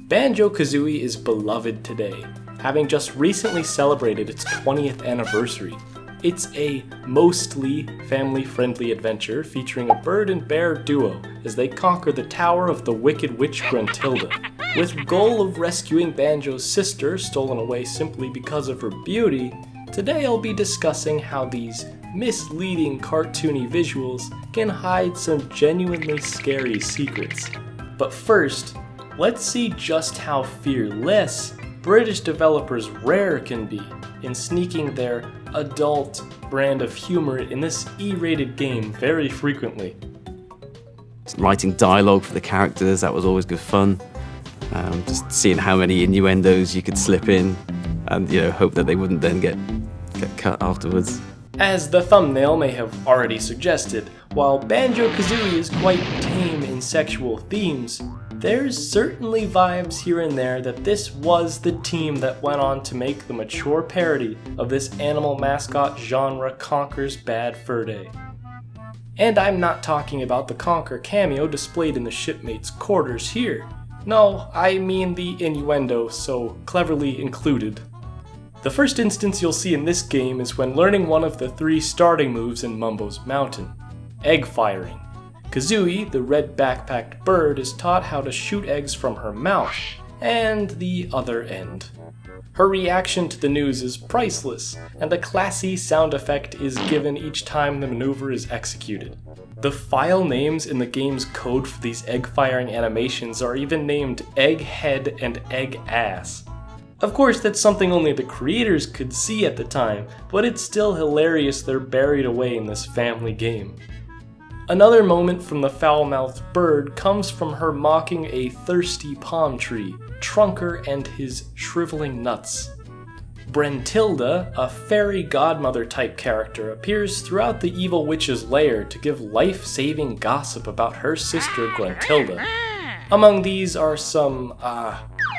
Banjo-Kazooie is beloved today, having just recently celebrated its 20th anniversary. It's a mostly family-friendly adventure featuring a bird and bear duo as they conquer the tower of the Wicked Witch Gruntilda. With goal of rescuing Banjo's sister, stolen away simply because of her beauty, today I'll be discussing how these misleading cartoony visuals can hide some genuinely scary secrets. But first, let's see just how fearless British developers Rare can be in sneaking their adult brand of humor in this E-rated game very frequently. Writing dialogue for the characters, that was always good fun. Just seeing how many innuendos you could slip in and hope that they wouldn't then get cut afterwards. As the thumbnail may have already suggested, while Banjo-Kazooie is quite tame in sexual themes, there's certainly vibes here and there that this was the team that went on to make the mature parody of this animal mascot genre Conker's Bad Fur Day. And I'm not talking about the Conker cameo displayed in the shipmates' quarters here. No, I mean the innuendo so cleverly included. The first instance you'll see in this game is when learning one of the 3 starting moves in Mumbo's Mountain, egg firing. Kazooie, the red backpacked bird, is taught how to shoot eggs from her mouth, and the other end. Her reaction to the news is priceless, and a classy sound effect is given each time the maneuver is executed. The file names in the game's code for these egg-firing animations are even named Egg Head and Egg Ass. Of course, that's something only the creators could see at the time, but it's still hilarious they're buried away in this family game. Another moment from the foul-mouthed bird comes from her mocking a thirsty palm tree, Trunker and his shriveling nuts. Brentilda, a fairy godmother type character, appears throughout the evil witch's lair to give life-saving gossip about her sister Gruntilda. Among these are some,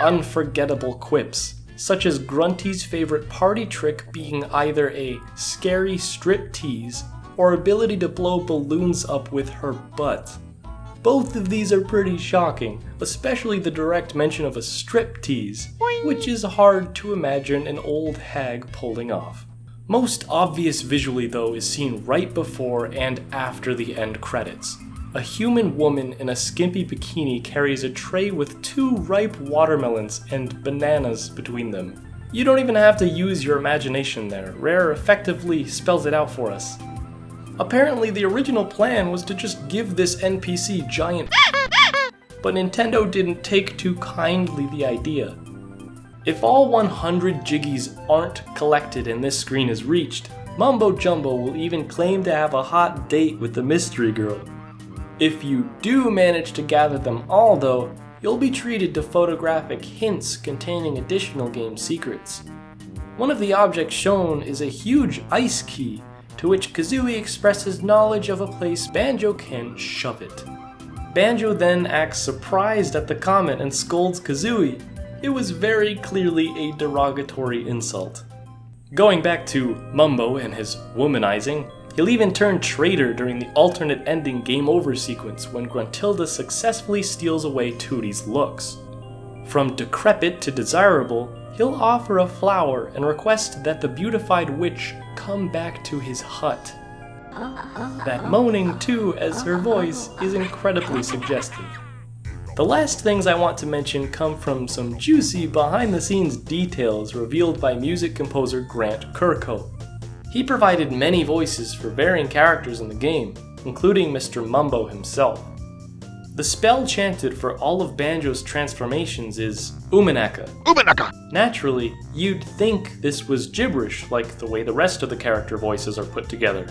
unforgettable quips, such as Grunty's favorite party trick being either a scary strip tease or ability to blow balloons up with her butt. Both of these are pretty shocking, especially the direct mention of a strip tease, which is hard to imagine an old hag pulling off. Most obvious visually though is seen right before and after the end credits. A human woman in a skimpy bikini carries a tray with 2 ripe watermelons and bananas between them. You don't even have to use your imagination there, Rare effectively spells it out for us. Apparently the original plan was to just give this NPC giant but Nintendo didn't take too kindly the idea. If all 100 Jiggies aren't collected and this screen is reached, Mumbo Jumbo will even claim to have a hot date with the mystery girl. If you do manage to gather them all though, you'll be treated to photographic hints containing additional game secrets. One of the objects shown is a huge ice key, to which Kazooie expresses knowledge of a place Banjo can shove it. Banjo then acts surprised at the comment and scolds Kazooie. It was very clearly a derogatory insult. Going back to Mumbo and his womanizing, he'll even turn traitor during the alternate ending game over sequence when Gruntilda successfully steals away Tootie's looks. From decrepit to desirable, he'll offer a flower and request that the beautified witch come back to his hut. That moaning too, as her voice is incredibly suggestive. The last things I want to mention come from some juicy behind-the-scenes details revealed by music composer Grant Kirkhope. He provided many voices for varying characters in the game, including Mr. Mumbo himself. The spell chanted for all of Banjo's transformations is Uminaka. Uminaka! Naturally, you'd think this was gibberish like the way the rest of the character voices are put together,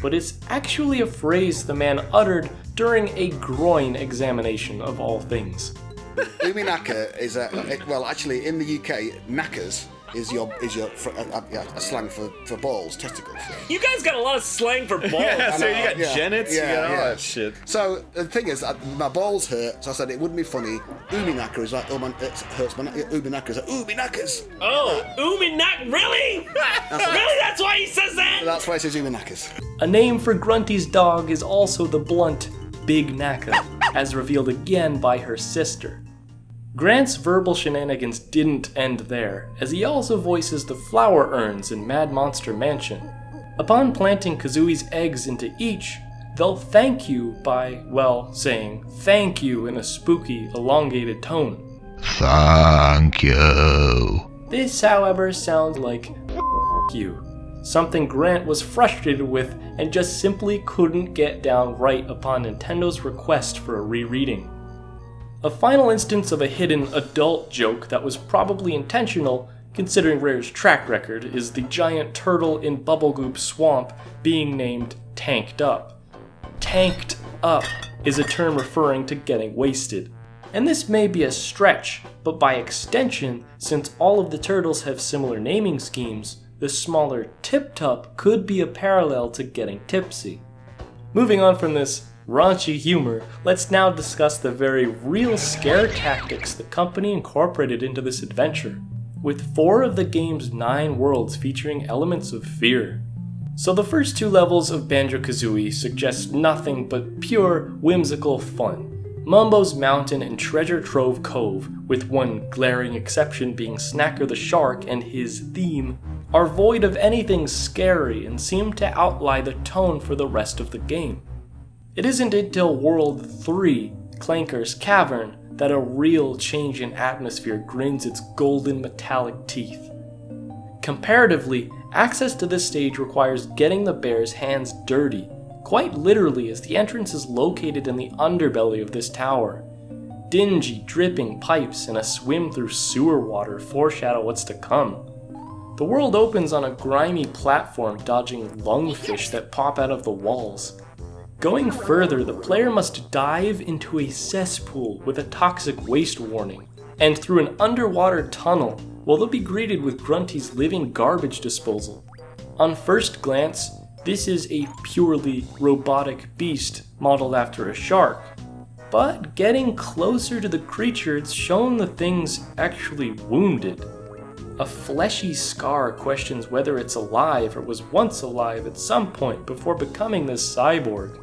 but it's actually a phrase the man uttered during a groin examination of all things. Uminaka is actually in the UK, knackers is a slang for balls, testicles. You guys got a lot of slang for balls. Yeah, so you got genets, you got all that shit. So the thing is, my balls hurt, so I said it wouldn't be funny. Uminaka is like, oh man, it hurts my neck. Uminaka is like, Uminakas. Oh, Uminak, really? Really? That's why he says that? That's why he says Uminakas. A name for Grunty's dog is also the blunt Big Naka, as revealed again by her sister. Grant's verbal shenanigans didn't end there, as he also voices the flower urns in Mad Monster Mansion. Upon planting Kazooie's eggs into each, they'll thank you by, well, saying thank you in a spooky, elongated tone. Thank you. This, however, sounds like you, something Grant was frustrated with and just simply couldn't get down right upon Nintendo's request for a rereading. A final instance of a hidden adult joke that was probably intentional, considering Rare's track record, is the giant turtle in Bubblegoop Swamp being named Tanked Up. Tanked up is a term referring to getting wasted. And this may be a stretch, but by extension, since all of the turtles have similar naming schemes, the smaller Tip-Tup could be a parallel to getting tipsy. Moving on from this raunchy humor, let's now discuss the very real scare tactics the company incorporated into this adventure, with 4 of the game's 9 worlds featuring elements of fear. So the first 2 levels of Banjo-Kazooie suggest nothing but pure, whimsical fun. Mumbo's Mountain and Treasure Trove Cove, with one glaring exception being Snacker the Shark and his theme, are void of anything scary and seem to outline the tone for the rest of the game. It isn't until World 3, Clanker's Cavern, that a real change in atmosphere grins its golden metallic teeth. Comparatively, access to this stage requires getting the bear's hands dirty, quite literally, as the entrance is located in the underbelly of this tower. Dingy, dripping pipes and a swim through sewer water foreshadow what's to come. The world opens on a grimy platform dodging lungfish that pop out of the walls. Going further, the player must dive into a cesspool with a toxic waste warning, and through an underwater tunnel, where they'll be greeted with Grunty's living garbage disposal. On first glance, this is a purely robotic beast modeled after a shark, but getting closer to the creature, it's shown the thing's actually wounded. A fleshy scar questions whether it's alive or was once alive at some point before becoming this cyborg.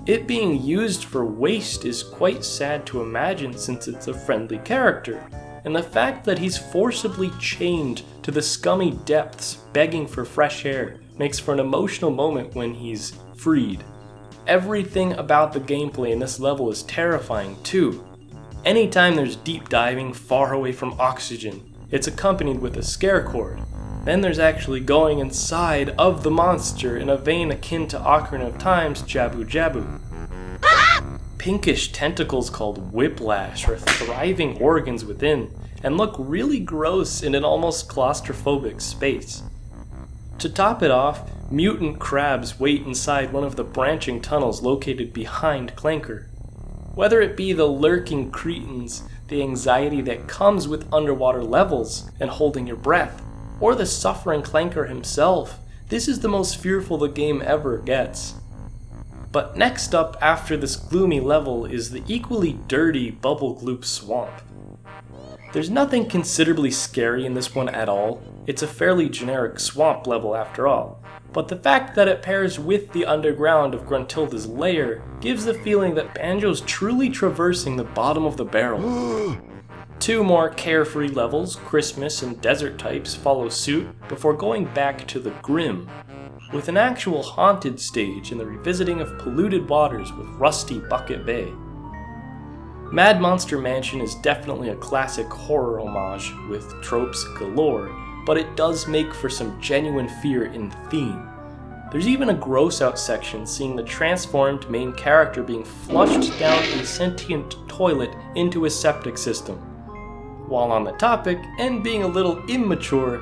It being used for waste is quite sad to imagine since it's a friendly character, and the fact that he's forcibly chained to the scummy depths begging for fresh air makes for an emotional moment when he's freed. Everything about the gameplay in this level is terrifying too. Anytime there's deep diving far away from oxygen, it's accompanied with a scare chord. Then there's actually going inside of the monster in a vein akin to Ocarina of Time's Jabu Jabu. Pinkish tentacles called whiplash are thriving organs within, and look really gross in an almost claustrophobic space. To top it off, mutant crabs wait inside one of the branching tunnels located behind Clanker. Whether it be the lurking cretins, the anxiety that comes with underwater levels and holding your breath, or the suffering Clanker himself, this is the most fearful the game ever gets. But next up after this gloomy level is the equally dirty Bubblegloop Swamp. There's nothing considerably scary in this one at all. It's a fairly generic swamp level after all, but the fact that it pairs with the underground of Gruntilda's lair gives the feeling that Banjo's truly traversing the bottom of the barrel. 2 more carefree levels, Christmas and Desert types, follow suit before going back to the grim, with an actual haunted stage and the revisiting of polluted waters with Rusty Bucket Bay. Mad Monster Mansion is definitely a classic horror homage with tropes galore, but it does make for some genuine fear in theme. There's even a gross out section seeing the transformed main character being flushed down a sentient toilet into a septic system. While on the topic, and being a little immature,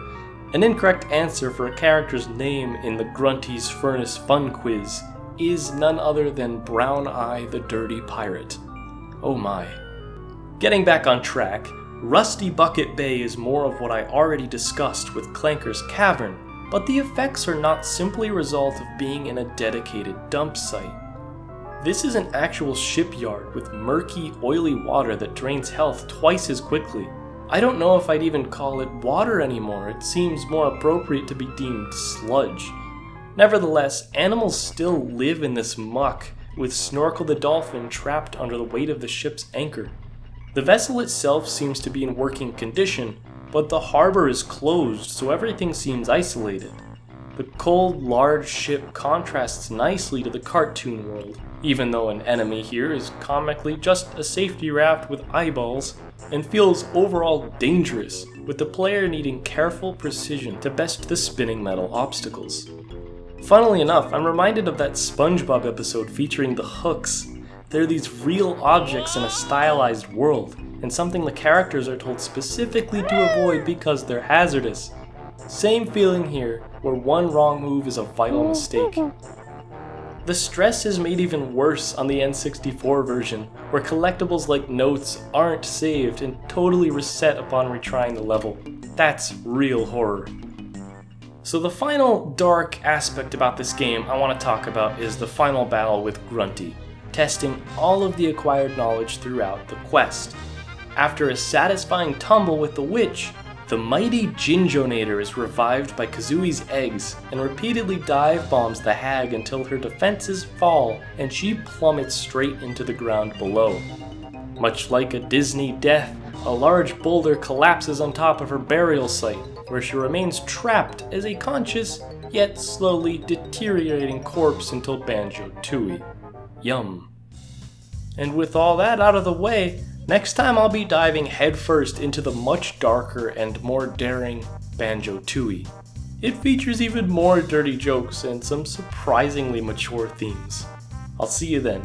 an incorrect answer for a character's name in the Grunty's Furnace Fun Quiz is none other than Brown Eye the Dirty Pirate. Oh my. Getting back on track, Rusty Bucket Bay is more of what I already discussed with Clanker's Cavern, but the effects are not simply a result of being in a dedicated dump site. This is an actual shipyard with murky, oily water that drains health twice as quickly. I don't know if I'd even call it water anymore, it seems more appropriate to be deemed sludge. Nevertheless, animals still live in this muck, with Snorkel the Dolphin trapped under the weight of the ship's anchor. The vessel itself seems to be in working condition, but the harbor is closed, so everything seems isolated. The cold, large ship contrasts nicely to the cartoon world, even though an enemy here is comically just a safety raft with eyeballs, and feels overall dangerous, with the player needing careful precision to best the spinning metal obstacles. Funnily enough, I'm reminded of that SpongeBob episode featuring the hooks. They're these real objects in a stylized world, and something the characters are told specifically to avoid because they're hazardous. Same feeling here, where one wrong move is a vital mistake. The stress is made even worse on the N64 version, where collectibles like notes aren't saved and totally reset upon retrying the level. That's real horror. So the final dark aspect about this game I want to talk about is the final battle with Grunty, testing all of the acquired knowledge throughout the quest. After a satisfying tumble with the witch, the mighty Ginjonator is revived by Kazooie's eggs and repeatedly dive bombs the hag until her defenses fall and she plummets straight into the ground below. Much like a Disney death, a large boulder collapses on top of her burial site, where she remains trapped as a conscious, yet slowly deteriorating corpse until Banjo-Tooie. Yum. And with all that out of the way, next time I'll be diving headfirst into the much darker and more daring Banjo-Tooie. It features even more dirty jokes and some surprisingly mature themes. I'll see you then.